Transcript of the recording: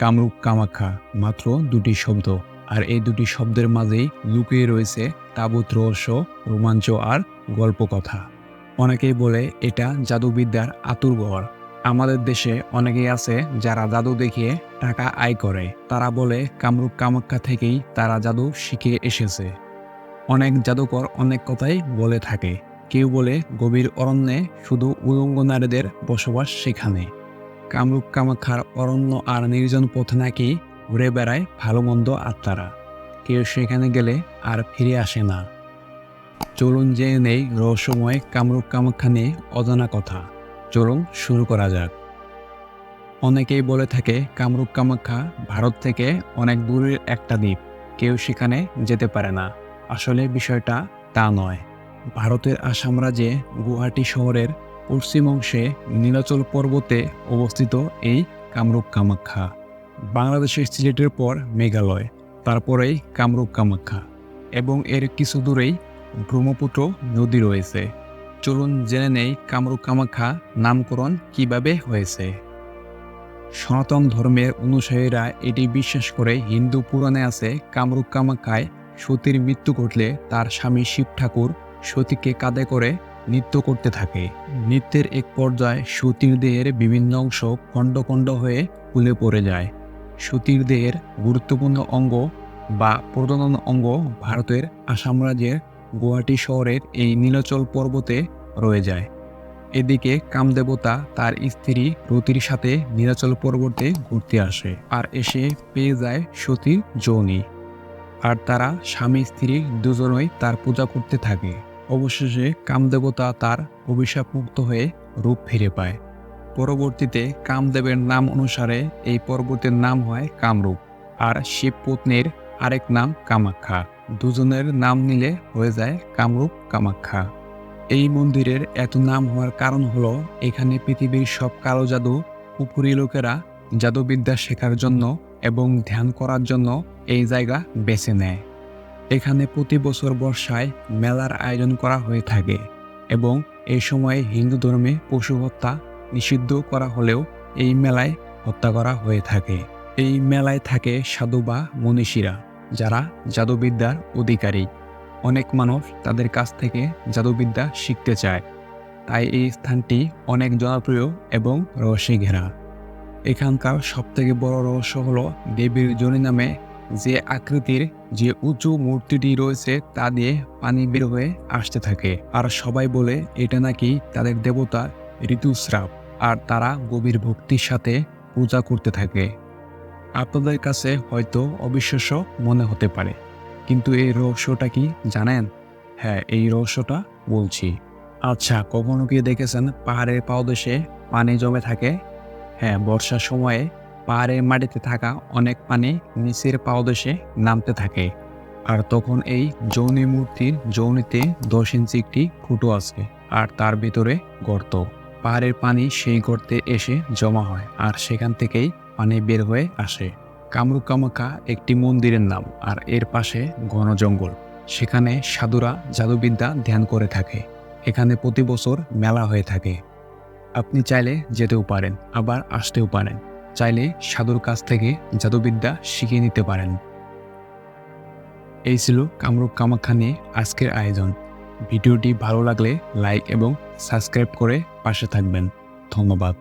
কামরূপ কামাখ্যা মাত্র দুটি শব্দ, আর এই দুটি শব্দের মাঝেই লুকিয়ে রয়েছে তাবুত রহস্য, রোমাঞ্চ আর গল্পকথা। অনেকেই বলে এটা জাদুবিদ্যার আঁতুড়ঘর। আমাদের দেশে অনেকেই আছে যারা জাদু দেখিয়ে টাকা আয় করে। তারা বলে কামরূপ কামাখ্যা থেকেই তারা জাদু শিখে এসেছে। অনেক জাদুকর অনেক কথাই বলে থাকে। কেউ বলে গভীর অরণ্যে শুধু উলঙ্গ নারীদের বসবাস সেখানে। কামরূপ কামাখ্যার অরণ্য আর নির্জন পথে নাকি ঘুরে বেড়ায় ভালো মন্দ আত্মারা। কেউ সেখানে গেলে আর ফিরে আসে না। চলুন জেনে নেই রহস্যময় কামরূপ কামাখ্যা নিয়ে অজানা কথা। চলুন শুরু করা যাক। অনেকেই বলে থাকে কামরূপ কামাখ্যা ভারত থেকে অনেক দূরের একটা দ্বীপ, কেউ সেখানে যেতে পারে না। আসলে বিষয়টা তা নয়। ভারতের আসাম রাজ্যে গুয়াহাটি শহরের পশ্চিম অংশে নীলাচল পর্বতে অবস্থিত এই কামরূপ কামাখ্যা। বাংলাদেশের সিলেটের পর মেঘালয়, তারপরেই কামরূপ কামাখ্যা, এবং এর কিছু দূরেই ব্রহ্মপুত্র নদী রয়েছে। চলুন জেনে নেই কামরূপ কামাখ্যা নামকরণ কিভাবে হয়েছে। সনাতন ধর্মের অনুসারীরা এটি বিশ্বাস করে হিন্দু পুরাণে আছে কামরূপ কামাখ্যায় সতীর মৃত্যু ঘটলে তার স্বামী শিব ঠাকুর সতীকে কাঁধে করে নৃত্য করতে থাকে। নৃত্যের এক পর্যায়ে সতীর দেহের বিভিন্ন অংশ খণ্ড খণ্ড হয়ে খুলে পড়ে যায়। সতীর দেহের গুরুত্বপূর্ণ অঙ্গ বা প্রজনন অঙ্গ ভারতের আসাম রাজ্যের গুয়াহাটি শহরের এই নীলাচল পর্বতে রয়ে যায়। এদিকে কামদেবতা তার স্ত্রী রতির সাথে নীলাচল পর্বতে ঘুরতে আসে, আর এসে পেয়ে যায় সতীর যোনি। আর তারা স্বামী স্ত্রী দুজনই তার পূজা করতে থাকে। অবশেষে কামদেবতা তার অভিশাপ মুক্ত হয়ে রূপ ফিরে পায়। পরবর্তীতে কামদেবের নাম অনুসারে এই পর্বতের নাম হয় কামরূপ, আর শিব পত্নীর আরেক নাম কামাখ্যা। দুজনের নাম নিলে হয়ে যায় কামরূপ কামাখ্যা। এই মন্দিরের এত নাম হওয়ার কারণ হলো এখানে পৃথিবীর সব কালো জাদু উপরি লোকেরা জাদুবিদ্যা শেখার জন্য এবং ধ্যান করার জন্য এই জায়গা বেছে নেয়। এখানে প্রতি বছর বর্ষায় মেলার আয়োজন করা হয়ে থাকে, এবং এই সময়ে হিন্দু ধর্মে পশু হত্যা নিষিদ্ধ করা হলেও এই মেলায় হত্যা করা হয়ে থাকে। এই মেলায় থাকে সাধু বা মনীষীরা, যারা জাদুবিদ্যার অধিকারী। অনেক মানুষ তাদের কাছ থেকে জাদুবিদ্যা শিখতে চায়, তাই এই স্থানটি অনেক জনপ্রিয় এবং রহস্যে ঘেরা। এখানকার সবথেকে বড় রহস্য হলো দেবীর যোনি নামে যে আকৃতির যে উঁচু মূর্তিটি রয়েছে তা দিয়ে পানি বের হয়ে আসতে থাকে। আর সবাই বলে এটা নাকি তাদের দেবতা ঋতুস্রাব, আর তারা গভীর ভক্তির সাথে পূজা করতে থাকে। আপনাদের কাছে হয়তো অবিশ্বাস্য মনে হতে পারে, কিন্তু এই রহস্যটা কি জানেন? হ্যাঁ, এই রহস্যটা বলছি। আচ্ছা, কখনো কি দেখেছেন পাহাড়ের পাদদেশে পানি জমে থাকে? হ্যাঁ, বর্ষার সময়ে পাহাড়ের মাটিতে থাকা অনেক পানি নিচের পাদদেশে নামতে থাকে, আর তখন এই যৌনি মূর্তির যৌনিতে 10 ইঞ্চি একটি ফুটো আছে, আর তার ভিতরে গর্ত। পাহাড়ের পানি সেই গর্তে এসে জমা হয়, আর সেখান থেকেই পানি বের হয়ে আসে। কামরূপ কামাখ্যা একটি মন্দিরের নাম, আর এর পাশে ঘন জঙ্গল। সেখানে সাধুরা জাদুবিদ্যা ধ্যান করে থাকে। এখানে প্রতি বছর মেলা হয়ে থাকে। আপনি চাইলে যেতেও পারেন, আবার আসতেও পারেন। চাইলে সাধুর কাছ থেকে জাদুবিদ্যা শিখে নিতে পারেন। এই ছিল কামরূপ কামাখ্যা নিয়ে আজকের আয়োজন। ভিডিওটি ভালো লাগলে লাইক এবং সাবস্ক্রাইব করে পাশে থাকবেন। ধন্যবাদ।